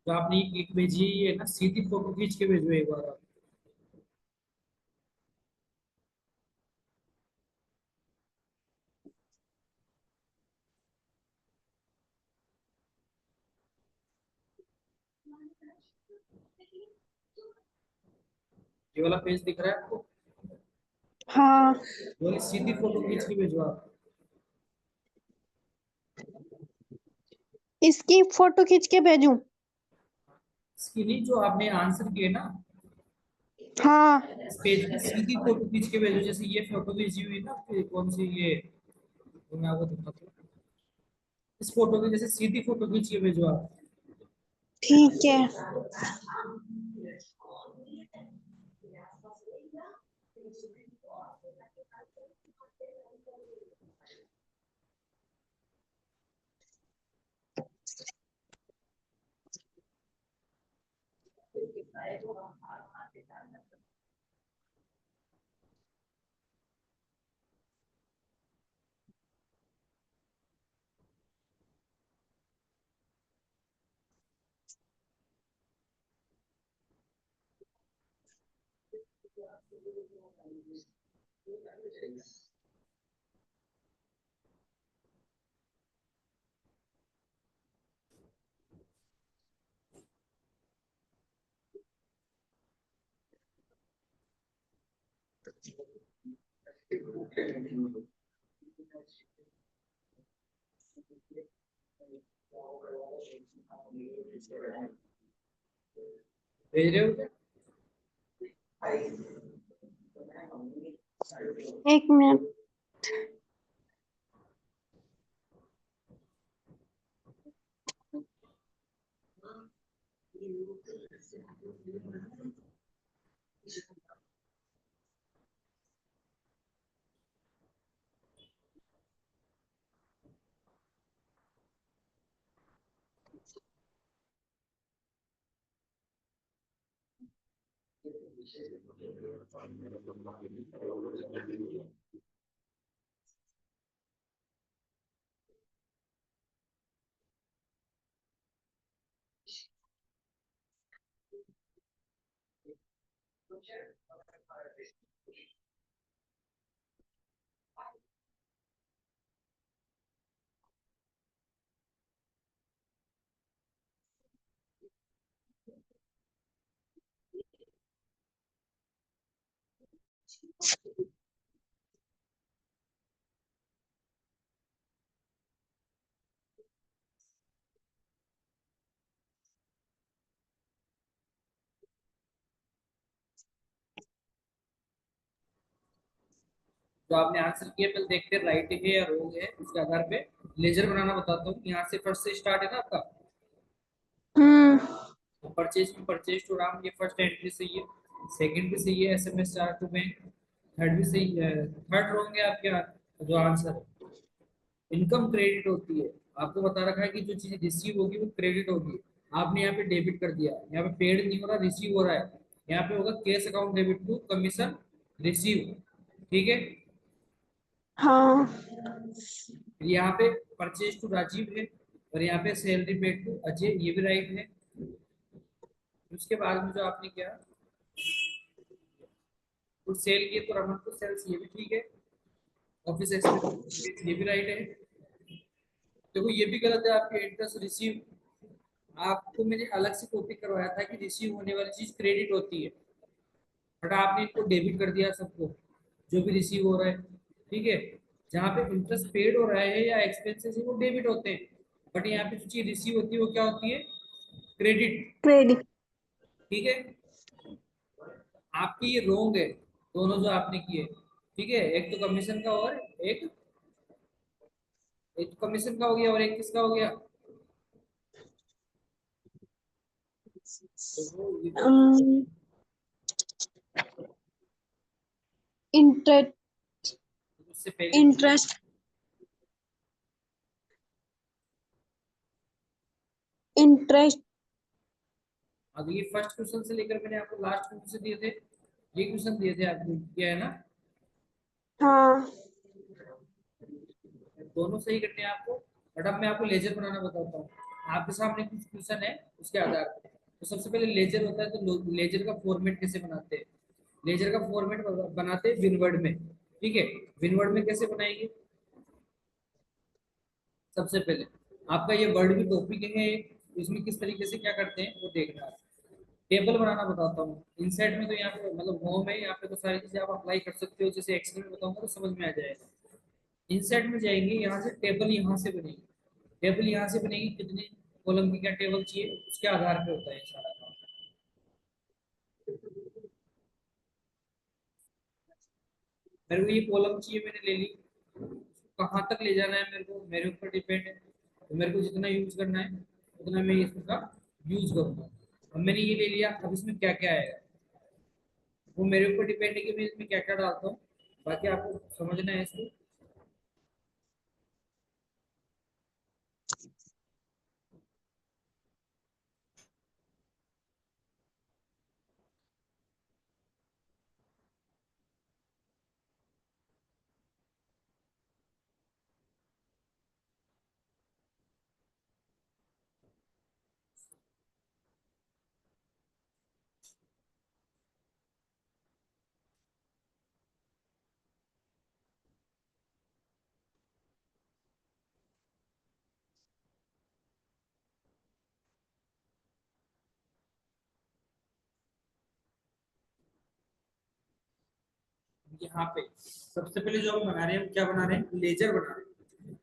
तो आपने एक भेजी है ये ना, सीधी फोटो खींच के भेजो एक बार आप। ये वाला पेज दिख रहा है आपको? हाँ। ये वाली सीधी फोटो खींच के भेजो आप। इसकी फोटो खींच के भेजूं? इसकी नहीं, जो आपने आंसर किए ना, हाँ। इस पेज की सीधी फोटो खींच के भेजो। जैसे ये फोटो भेजी हुई है ना आपकी, कौन सी ये, तो मैं आपको दिखाता हूँ। इस फोटो की जैसे सीधी फोटो खींच के भेजो आप। ठीक है। भेज रहे हो क्या? एक मिनट। जो आपने आंसर किया पहले देखते हैं राइट है या रॉन्ग है, उसके आधार पे लेजर बनाना बताता हूँ। यहाँ से फर्स्ट से स्टार्ट है ना आपका। हम्म। परचेज में परचेज टू राम, ये फर्स्ट एंट्री सही है। सेकंड भी सही है, SMS charge to bank. Third भी सही है। थर्ड रॉन्ग है आपके जो आंसर है। इनकम क्रेडिट होती है। आपको बता रखा है कि जो चीज रिसीव होगी वो क्रेडिट होगी। आपने यहाँ पे डेबिट कर दिया, यहाँ पे पेड नहीं हो रहा, रिसीव हो रहा है। यहाँ पे होगा cash account debit to commission receive. ठीक है। हाँ। फिर यहाँ पे परचेज टू राजीव है, और यहाँ पे सैलरी पेड टू अजय, ये भी राइट है। उसके बाद में जो आपने किया कुछ सेल किए तो रमन को सेल्स, ये भी ठीक है। ऑफिस एक्सपेंस ये भी राइट है। देखो ये भी गलत है आपके, इंटरेस्ट रिसीव। आपको मैंने अलग से कॉपी करवाया था कि रिसीव होने वाली चीज क्रेडिट होती है, बट आपने इनको डेबिट कर दिया सबको, जो भी रिसीव हो रहा है। ठीक है। जहाँ पे इंटरेस्ट पेड हो रहा है या एक्सपेंसेस है वो डेबिट होते हैं, बट यहाँ पे जो चीज रिसीव होती है वो क्या होती है? क्रेडिट। क्रेडिट। ठीक है। आपकी ये रोंग है, दोनों जो आपने किए। ठीक है, एक तो कमीशन का और एक, एक कमीशन का हो गया और एक किसका हो गया? तो वो ये इंटरेस्ट। उससे पहले इंटरेस्ट। इंटरेस्ट। अगर ये फर्स्ट क्वेश्चन से लेकर मैंने आपको लास्ट क्वेश्चन दिए थे, ये क्वेश्चन दिए थे आपको, क्या है ना? हाँ। दोनों सही करने हैं आपको। बट अब मैं आपको लेजर बनाना बताता हूँ। आपके सामने कुछ क्वेश्चन है उसके आधार पर। तो सबसे पहले लेजर होता है, तो लेजर का फॉर्मेट कैसे बनाते हैं? लेजर का फॉर्मेट बनाते हैं विनवर्ड में। ठीक है, विनवर्ड में कैसे बनाएंगे? सबसे पहले आपका ये वर्ड भी टॉपिक है, इसमें किस तरीके से क्या करते हैं वो देखना है। टेबल बनाना बताता हूँ। इनसेट में तो यहाँ पे मतलब होम है, यहाँ पे तो सारी चीजें आप अप्लाई कर सकते हो, जैसे एक्सेल में बताऊंगा तो समझ में आ जाएगा। इनसेट में जाएंगे, यहाँ से टेबल यहाँ से बनेगी। टेबल यहाँ से बनेगी, कितने कॉलम की क्या टेबल चाहिए उसके आधार पे होता है ये सारा काम। मेरे को ये कॉलम चाहिए, मैंने ले ली। कहाँ तक ले जाना है मेरे को, मेरे ऊपर डिपेंड है। तो मेरे को जितना यूज करना है उतना मैं इसका यूज करूंगा। अब मैंने ये ले लिया, अब इसमें क्या क्या आएगा वो मेरे ऊपर डिपेंड है कि मैं इसमें क्या क्या डालता हूँ। बाकी आपको समझना है इसको। यहाँ पे सबसे पहले जो हम बना रहे हैं, हम क्या बना रहे हैं? लेजर बना रहे हैं।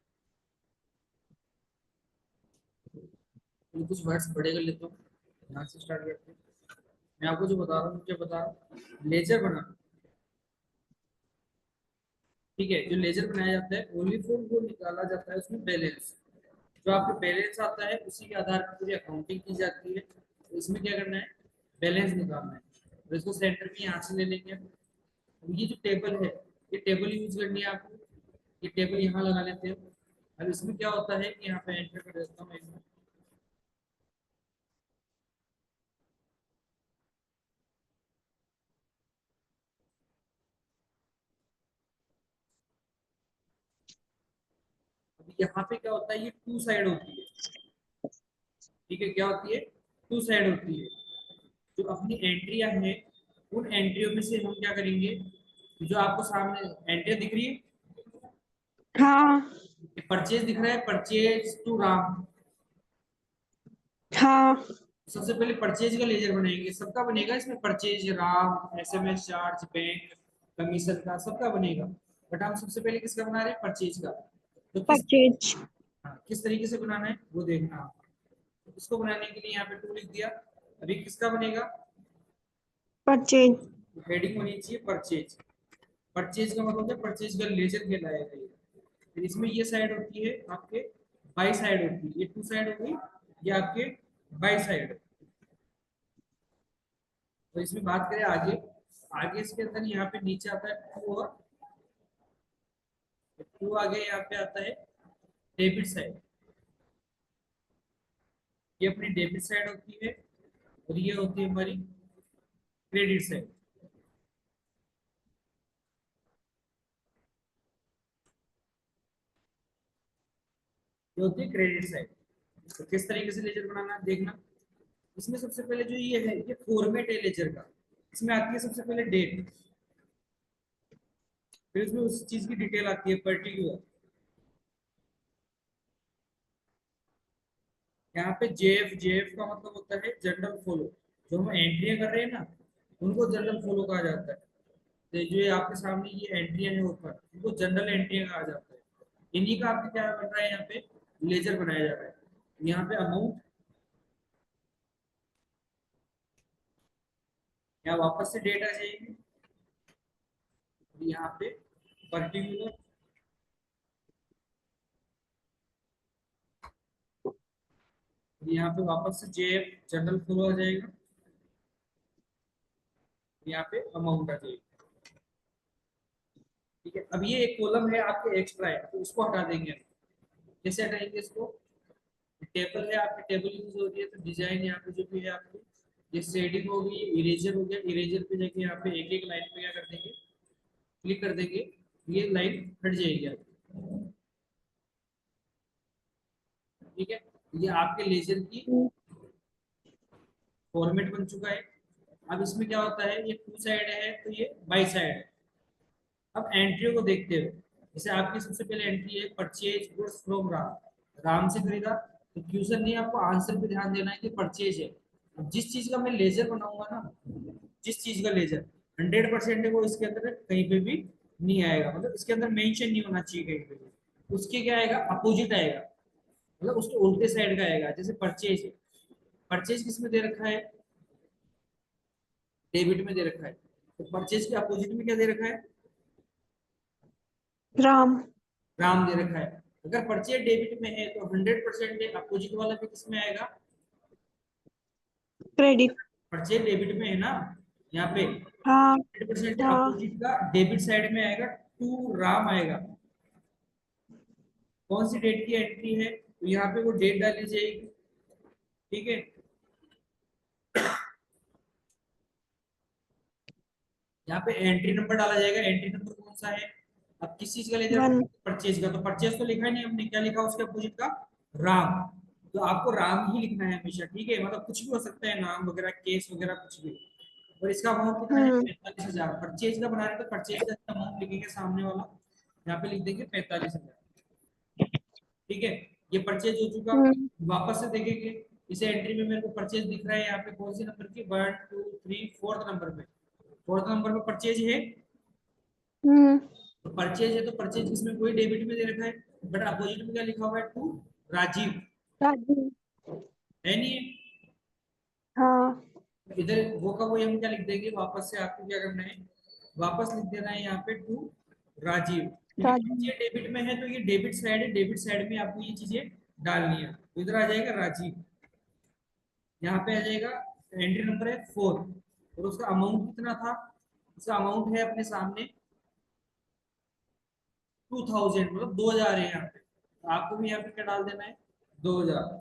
तो कुछ वर्ड्स पढ़े कर लेता हूँ, यहाँ से स्टार्ट करते हैं। मैं आपको जो बता रहा हूँ मुझे बता रहा हूँ लेजर बना। ठीक है, जो लेजर बनाया जाता है ओनली फॉर वो निकाला जाता है उसमें बैलेंस। जो आपको बैलेंस आता है उसी के आधार पर पूरी अकाउंटिंग की जाती है। तो इसमें क्या करना है? बैलेंस निकालना है। तो इसको सेंटर पे यहाँ से ले लेंगे। अब ये जो टेबल है, ये टेबल यूज करनी है आपको। ये टेबल यहाँ लगा लेते हैं। अब इसमें क्या होता है कि यहाँ पे एंटर कर देता हूँ मैं। अब यहाँ पे क्या होता है, ये टू साइड होती है। ठीक है, क्या होती है? टू साइड होती है। जो अपनी एंट्रियां हैं, उन एंट्रियों में से हम क्या करेंगे? जो आपको सामने एंट्री दिख रही है, हाँ परचेज दिख रहा है, परचेज टू राम। हाँ सबसे पहले परचेज का लेजर बनाएंगे, सबका बनेगा इसमें purchase, Ram, SMS charge, bank, commission का सबका बनेगा। बट हम सबसे पहले किसका बना रहे हैं? परचेज का। तो परचेज हाँ, किस तरीके से बनाना है वो देखना आप। तो इसको बनाने के लिए यहाँ पे टू लिख दिया। अभी किसका बनेगा? परचेज हेडिंग होनी चाहिए परचेज। परचेज का मतलब है परचेज का लेजर कहलाएगा ये। फिर इसमें ये साइड होती है आपके बाई साइड होती है, ये टू साइड होगी, ये आपके बाई साइड। तो इसमें बात करें आगे, आगे इसके अंदर यहाँ पे नीचे आता है टू, और टू आगे यहाँ पे आता है डेबिट साइड। ये अपनी डेबिट साइड होती है, और ये होती है हमारी क्रेडिट साइड। ये होती है क्रेडिट साइड। तो किस तरीके से लेजर बनाना है देखना। इसमें सबसे पहले जो ये है, ये फॉर्मेट है लेजर का। इसमें आती है सबसे पहले डेट, फिर उसमें उस चीज की डिटेल आती है पर्टिकुलर। यहाँ पे जेएफ, जेएफ का मतलब होता है जनरल फॉलो। जो हम एंट्रियां कर रहे हैं ना, उनको जनरल फॉलो कहा जाता है। तो जो ये आपके सामने ये एंट्रियां है ऊपर, उनको जनरल एंट्रियां कहा जाता है। इन्हीं का आपके क्या बन रहा है, यहाँ पे लेजर बनाया जा रहा है। यहाँ पे अमाउंट, यहाँ वापस से डेट आ जाएगी। यहाँ पे पर्टिकुलर, यहाँ पे वापस से जेएफ जनरल फॉलो आ जाएगा। यहाँ पे अमाउंट आ जाएगी। ठीक है, अब ये एक कॉलम है आपके एक्स्ट्रा है, तो उसको हटा देंगे। कैसे हटाएंगे इसको? टेबल है आपकी, टेबल यूज हो रही है, तो डिजाइन यहाँ पे जो भी है आपकी, ये शेडिंग होगी, इरेजर हो गया। इरेजर पे जाके यहाँ पे एक एक लाइन पे क्या कर देंगे? क्लिक कर देंगे, ये लाइन हट जाएगी आपकी। ठीक है, ये आपके लेजर की फॉर्मेट बन चुका है। अब इसमें क्या होता है, ये टू साइड है तो ये बाई साइड है। अब एंट्रियों को देखते हुए, जैसे आपकी सबसे पहले एंट्री है purchase goods from Ram, Ram से खरीदा। तो क्वेश्चन नहीं, आपको आंसर पे ध्यान देना है कि परचेज है। अब जिस चीज का मैं लेजर बनाऊंगा ना, जिस चीज का लेजर 100% है, वो इसके अंदर कहीं पे भी नहीं आएगा, मतलब इसके अंदर मेंशन नहीं होना चाहिए कहीं पे भी। उसके क्या आएगा, अपोजिट आएगा, मतलब उसके उल्टे साइड का आएगा। जैसे परचेज है, परचेज किस में दे रखा है, डेबिट में दे रखा है। तो परचेज के अपोजिट में क्या दे रखा है, राम। राम दे रखा है। अगर परचेज डेबिट में है तो 100% अपोजिट वाला भी किस में आएगा, क्रेडिट। परचेज डेबिट में है ना, यहाँ पे हाँ 100% हाँ। अपोजिट का डेबिट साइड में आएगा, टू राम आएगा। कौन सी डेट की एंट्री है, तो यहाँ पे वो डेट डाली जाएगी। ठीक है, यहाँ पे एंट्री नंबर डाला जाएगा। एंट्री नंबर कौन सा है, अब किस चीज का लेजर, 1। परचेज का। तो परचेज तो लिखा ही नहीं हमने, क्या लिखा उसके अपोजिट का, राम। तो आपको राम ही लिखना है हमेशा, ठीक है, मतलब कुछ भी हो सकता है, नाम वगैरह, केस वगैरह, कुछ भी। और इसका अमाउंट कितना है, 45,000। परचेज का बना रहे तो परचेज का अमाउंट लिखेंगे सामने वाला, यहाँ पे लिख देंगे 45,000। ठीक है, ये परचेज हो चुका। वापस से देखेंगे, इसे एंट्री में मेरे को परचेज दिख रहा है यहाँ पे, कौन सी नंबर की, 1 2 3 4th नंबर पे, 4th नंबर पे परचेज है। तो परचेज है तो परचेज इसमें कोई डेबिट में दे रखा है, बट अपोजिट में क्या लिखा हुआ है, टू राजीव, राजू। है नहीं है। हाँ। इधर वो का वो हम क्या लिख देंगे, वापस से आपको क्या करना है, वापस लिख देना है यहाँ पे टू राजीव, क्योंकि राजू। परचेज डेबिट में है तो ये डेबिट साइड है, डेबिट साइड में आपको ये चीजें डालनी है। तो इधर आ जाएगा राजीव, यहाँ पे आ जाएगा, एंट्री नंबर है 4, और उसका अमाउंट कितना था, उसका अमाउंट है अपने सामने 2000, मतलब 2000 है यहाँ पे। तो आपको भी यहाँ पे क्या डाल देना है, 2000।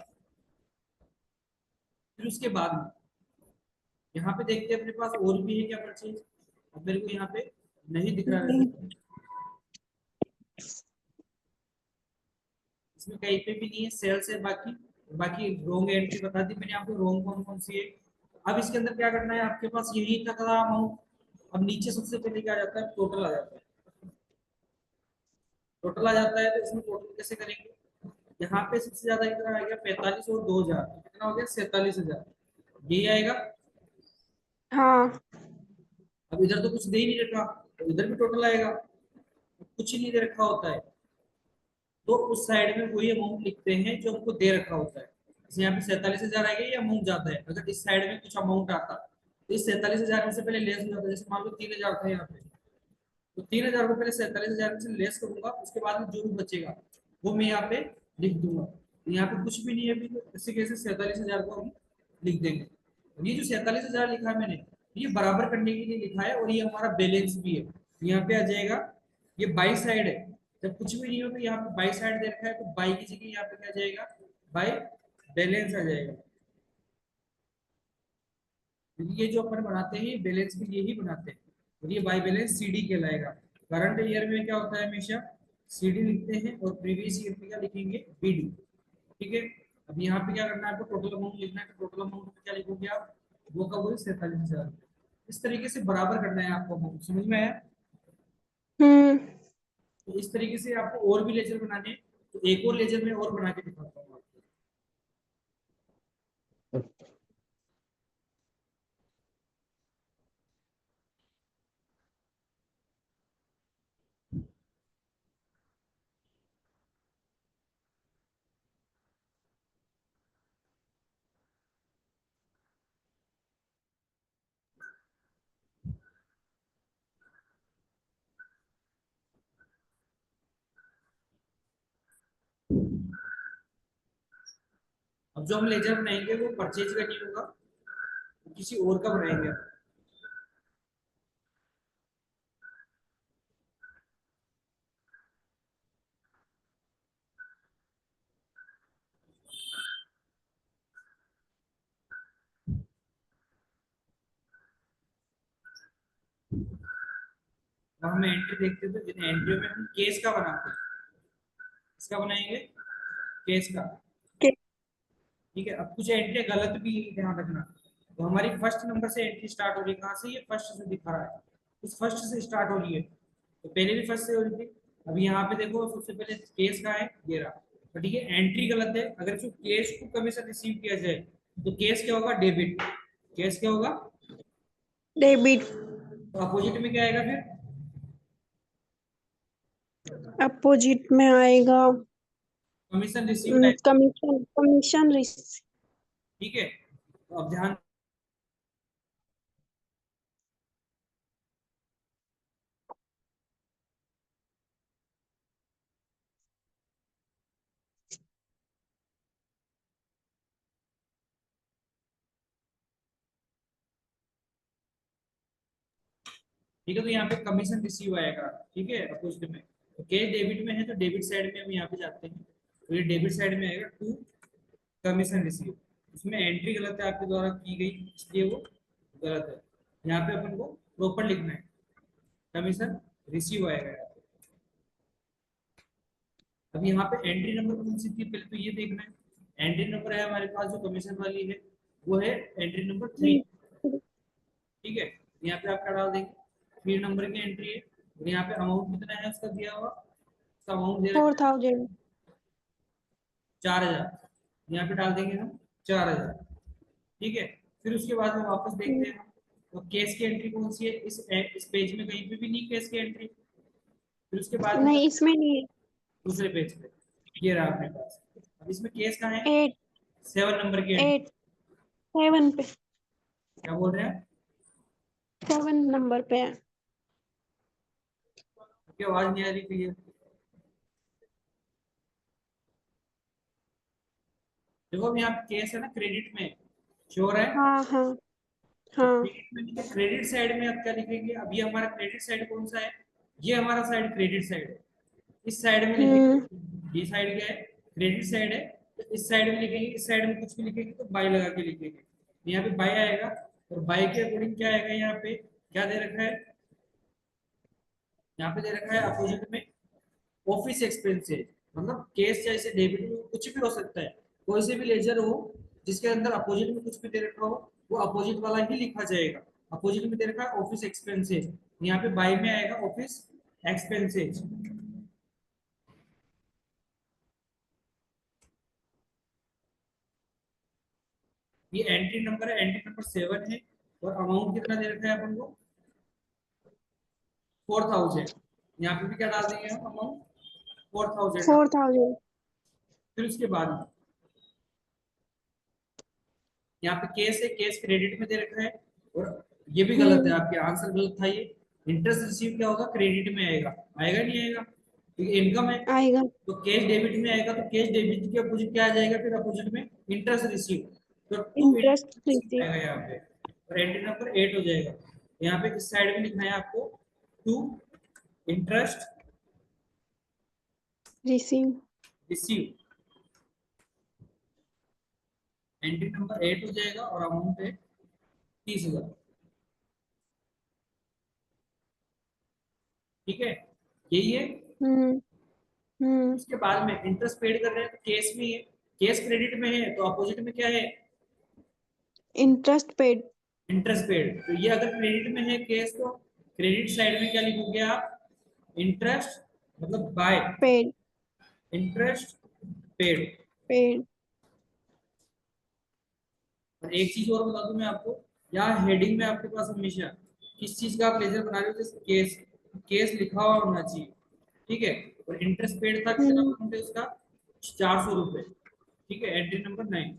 फिर उसके बाद में यहाँ पे देखते हैं अपने पास और भी है क्या परचेज, अब मेरे को यहाँ पे नहीं दिख रहा है, नहीं। इसमें कहीं पे भी नहीं है, सेल्स है बाकी। बाकी रोंग एंट्री बता दी मैंने आपको, रोंग कौन कौन सी है। अब इसके अंदर क्या करना है, आपके पास यही तक था अमाउंट। अब नीचे सबसे पहले क्या आ जाता है, टोटल आ जाता है। टोटल आ जाता है तो इसमें टोटल कैसे करेंगे, यहाँ पे सबसे ज्यादा कितना आ गया, 45 और 2000, कितना हो गया, 47,000, यही आएगा। हाँ। अब इधर तो कुछ दे ही नहीं रखा, तो इधर भी टोटल आएगा, कुछ ही नहीं दे रखा होता है, तो उस साइड में वही अमाउंट लिखते हैं जो हमको दे रखा होता है। जैसे यहाँ पे 47,000 आएगा, ये अमाउंट जाता है। अगर इस साइड में कुछ अमाउंट आता तो इस 47,000 में से पहले लेस हो जाता है। जैसे मान लो 3,000 था यहाँ पे, तो 3,000 को पहले 47,000 में से लेस करूंगा, उसके बाद में जो भी बचेगा वो मैं यहाँ पे लिख दूंगा। तो यहाँ पे कुछ भी नहीं है अभी, तो इसी कैसे 47,000 को हम लिख देंगे। और ये जो 47,000 लिखा है मैंने, ये बराबर करने के लिए लिखा है, और ये हमारा बैलेंस भी है। तो यहाँ पे आ जाएगा, ये बाई साइड है, जब कुछ भी नहीं हो तो यहाँ पे बाई साइड दे रखा है, तो बाई की जगह यहाँ पे क्या जाएगा, बाई बैलेंस आ जाएगा। क्योंकि ये जो अपन बनाते हैं बैलेंस भी यही बनाते हैं, और ये बाई बैलेंस सीडी कहलाएगा। करंट ईयर में क्या होता है, हमेशा सीडी लिखते हैं, और प्रीवियस ईयर में क्या लिखेंगे, बीडी। ठीक है, अब यहाँ पे क्या करना है, आपको टोटल अमाउंट लिखना है। तो टोटल अमाउंट में क्या लिखोगे आप, वो का वो 47,000। इस तरीके से बराबर करना है आपको अमाउंट, समझ में आया। हम्म। तो इस तरीके से आपको और भी लेजर बनाने हैं, तो एक और लेजर में और बना के दिखाता हूँ आपको। अब जो हम लेजर बनाएंगे वो परचेज का नहीं होगा, वो किसी और का बनाएंगे। अब हम एंट्री देखते हैं, तो जिन एंट्रियों में हम केस का बनाते हैं, किसका बनाएंगे, केस का। ठीक है, अब कुछ एंट्री गलत भी है, ध्यान रखना। तो हमारी फर्स्ट नंबर से एंट्री स्टार्ट हो रही है, कहाँ से? ये फर्स्ट से दिखा रहा है, इस फर्स्ट से स्टार्ट हो रही है। तो पहले भी फर्स्ट से हो रही थी। अब यहाँ पे देखो सबसे पहले केस कहाँ है, ये रहा। तो ठीक है, एंट्री गलत है। अगर इसको केस को कमीशन रिसीव किया जाए तो केस क्या होगा? डेबिट। केस क्या होगा? डेबिट। तो अपोजिट में क्या आएगा फिर? अपोजिट में आएगा कमीशन रिसीव्ड आएगा। कमीशन। Commission receive. ठीक है, तो अब ध्यान। ठीक है, तो यहाँ पे कमीशन रिसीव आएगा। ठीक है, अपोजिट में। तो कैश डेबिट में है तो डेबिट साइड में हम यहाँ पे जाते हैं, तो ये डेबिट साइड में आएगा टू कमीशन रिसीव। उसमें एंट्री गलत है आपके द्वारा की गई, इसलिए वो गलत है। यहाँ पे अपन को प्रॉपर लिखना है, कमीशन रिसीव आएगा यहाँ पे। अब यहाँ पे एंट्री नंबर कौन सी थी, पहले तो ये देखना है। एंट्री नंबर है हमारे पास जो कमीशन वाली है, वो है एंट्री नंबर 3। ठीक है, यहाँ पे आप क्या डाल देंगे? 3 नंबर की एंट्री है, और यहाँ पे अमाउंट कितना है उसका दिया हुआ, उसका अमाउंट दे रखा है 4000। 4000। यहाँ पे डाल देंगे हम 4000। ठीक है, फिर उसके बाद में वापस देखते हैं हम, तो केस की एंट्री कौन सी है? इस पेज में कहीं पे भी नहीं केस की एंट्री। फिर उसके बाद में नहीं, इसमें नहीं है। दूसरे पेज पे ये रहा अपने पास। अब इसमें केस कहाँ है? 8। 7 नंबर की एंट्री। 8 7 पे। क्या बोल रहे हैं? 7 नंबर पे है। आपकी आवाज नहीं आ रही क्लियर। देखो अब यहाँ पे केस है ना, क्रेडिट में श्योर है। हाँ हाँ तो हाँ। क्रेडिट में नहीं है, क्रेडिट साइड में आप क्या लिखेंगे? अभी हमारा क्रेडिट साइड कौन सा है? ये हमारा साइड क्रेडिट साइड है, इस साइड में हम्म। लिखेंगे। ये साइड क्या है? क्रेडिट साइड है। तो इस साइड में लिखेंगे, इस साइड में कुछ भी लिखेंगे तो बाय लगा के लिखेंगे। तो यहाँ पे बाय आएगा, और बाय के अकॉर्डिंग क्या आएगा? यहाँ पे क्या दे रखा है? यहाँ पे दे रखा है अपोजिट में ऑफिस एक्सपेंसेस। मतलब केस जैसे डेबिट में कुछ भी हो सकता है, कोई से भी लेजर हो जिसके अंदर अपोजिट में कुछ भी दे रखा हो, वो अपोजिट वाला ही लिखा जाएगा। अपोजिट में दे रखा है ऑफिस एक्सपेंसेस, यहाँ पे बाय में आएगा ऑफिस एक्सपेंसेस। ये एंट्री नंबर है, एंट्री नंबर 7 है। और अमाउंट कितना दे रखा है अपन को? 4000। यहाँ पे भी क्या डाल देंगे हम? अमाउंट 4000 डाल। 4000। फिर उसके बाद यहाँ पे केस है, केस क्रेडिट में दे रखा है। और ये भी गलत है, हम्म। आपके आंसर गलत था ये। इंटरेस्ट रिसीव क्या होगा? क्रेडिट में आएगा। आएगा नहीं आएगा? क्योंकि इनकम है। आएगा। तो कैश डेबिट में आएगा, तो कैश डेबिट के अपोजिट क्या आ जाएगा फिर? अपोजिट में इंटरेस्ट रिसीव। तो to interest interest receive receive. आएगा यहाँ पे, और एंट्री नंबर 8 हो जाएगा। यहाँ पे इस साइड में लिखना है आपको to interest receive. Receive. Entry number 8 हो जाएगा, और अमाउंट है 30,000। ठीक है, यही है। हम्म। हम्म। उसके बाद में इंटरेस्ट पेड कर रहे हैं तो केस में है, केस क्रेडिट में है, तो अपोजिट में क्या है? Interest paid. Interest paid. तो ये अगर क्रेडिट में है केस, तो क्रेडिट साइड में क्या लिखोगे आप? इंटरेस्ट, मतलब by paid. Interest paid. Paid. और एक चीज और बता दूं मैं आपको, यहाँ हेडिंग में आपके पास हमेशा किस चीज का आप लेजर बना रहे हो, जैसे केस, केस लिखा हुआ होना चाहिए। ठीक है, और इंटरेस्ट पेड था, कितना हम्म। अमाउंट है उसका? 400 रुपए। ठीक है, एंट्री नंबर 9।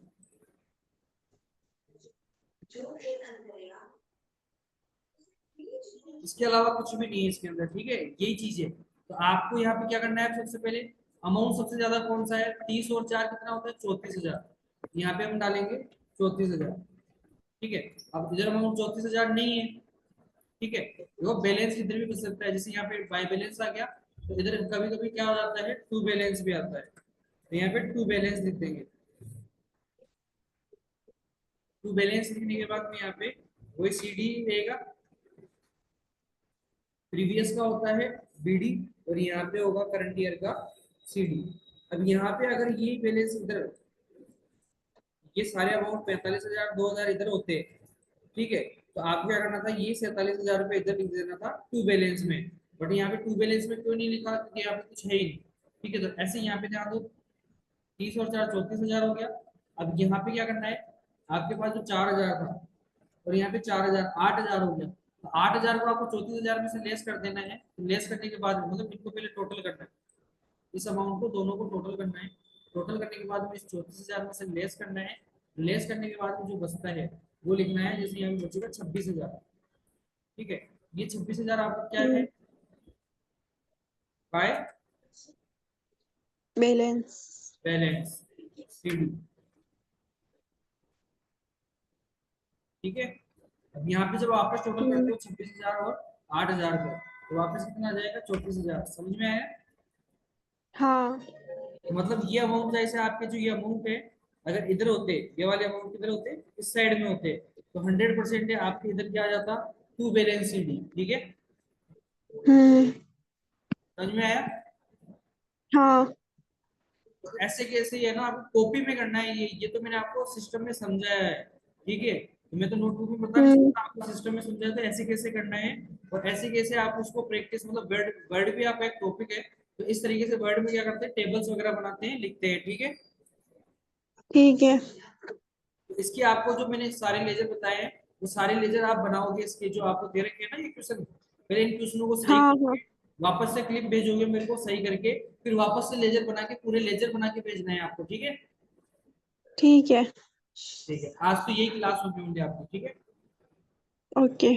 इसके अलावा कुछ भी नहीं है इसके अंदर। ठीक है, यही चीज है। तो आपको यहाँ पे क्या करना है? सबसे पहले अमाउंट सबसे ज्यादा कौन सा है? 30 और 4 कितना होता है? 34,000। यहाँ पे हम डालेंगे 34,000। ठीक है, अब इधर अमाउंट 34,000 नहीं है। ठीक है, वो बैलेंस इधर भी बच सकता है, जैसे यहाँ पे बाय बैलेंस आ गया, तो इधर कभी कभी क्या हो जाता है? टू बैलेंस भी आता है, तो यहाँ पे टू बैलेंस लिख देंगे। टू बैलेंस लिखने के बाद में यहाँ पे वही सी डी रहेगा, प्रीवियस का होता है बीडी, और यहाँ पे होगा करंट ईयर का सीडी। अब यहाँ पे अगर ये बैलेंस इधर, ये सारे अमाउंट 45,000 2,000 इधर होते हैं, ठीक है। तो आपको क्या करना था, ये 47,000 रुपये इधर लिख देना था टू बैलेंस में। बट यहाँ पे टू बैलेंस में क्यों नहीं लिखा, क्योंकि यहाँ पे कुछ है ही नहीं, ठीक है। तो ऐसे यहाँ पे ध्यान दो, 30 और 4 34,000 हो गया। अब यहाँ पे क्या करना है, आपके पास जो 4,000 था और यहाँ पे 4,000 8,000 हो गया। तो 8,000 को आपको 34,000 में से लेस कर देना है। लेस करने के बाद मतलब इनको पहले टोटल करना है, इस अमाउंट को दोनों को टोटल करना है। टोटल करने के बाद में इस 34,000 में से लेस करना है। लेस करने के बाद में जो बचता है वो लिखना है, जैसे यहाँ पे बचेगा 26,000, ठीक है। ये 26,000 आपका क्या है, बाय बैलेंस। बैलेंस सीडी, ठीक है। अब यहाँ पे जब वापस टोटल करते हो 26,000 और 8,000 का, तो वापस कितना आ जाएगा, 34,000। समझ में आया। हाँ। तो मतलब ये अमाउंट जैसे आपके जो ये अमाउंट है, अगर इधर होते, ये वाले अमाउंट किधर होते, इस साइड में होते, तो 100% आपके इधर क्या आ जाता, टू बैलेंस सीडी, ठीक है। हम्म। समझ में आया। हाँ। तो ऐसे कैसे है ना, आपको कॉपी में करना है, ये तो मैंने आपको सिस्टम में समझाया है, ठीक है। तो मैं तो नोटबुक में बता नहीं हम्म। सकता, आपको सिस्टम में समझाया था ऐसे कैसे करना है। और ऐसे कैसे आप उसको प्रैक्टिस, मतलब वर्ड वर्ड भी आपका एक टॉपिक है, तो इस तरीके से वर्ड में क्या करते हैं, टेबल्स वगैरह बनाते हैं, लिखते हैं, ठीक है। ठीक है। तो इसके आपको जो मैंने सारे लेजर बताए हैं, वो सारे लेजर आप बनाओगे, इसके जो आपको दे रखे हैं ना ये क्वेश्चन, पहले इन क्वेश्चनों को सही हाँ हाँ। करके वापस से क्लिप भेजोगे मेरे को सही करके, फिर वापस से लेजर बना के पूरे लेजर बना के भेजना है आपको, ठीक है। ठीक है। ठीक है, आज तो यही क्लास होगी होंगे आपकी, ठीक है। ओके।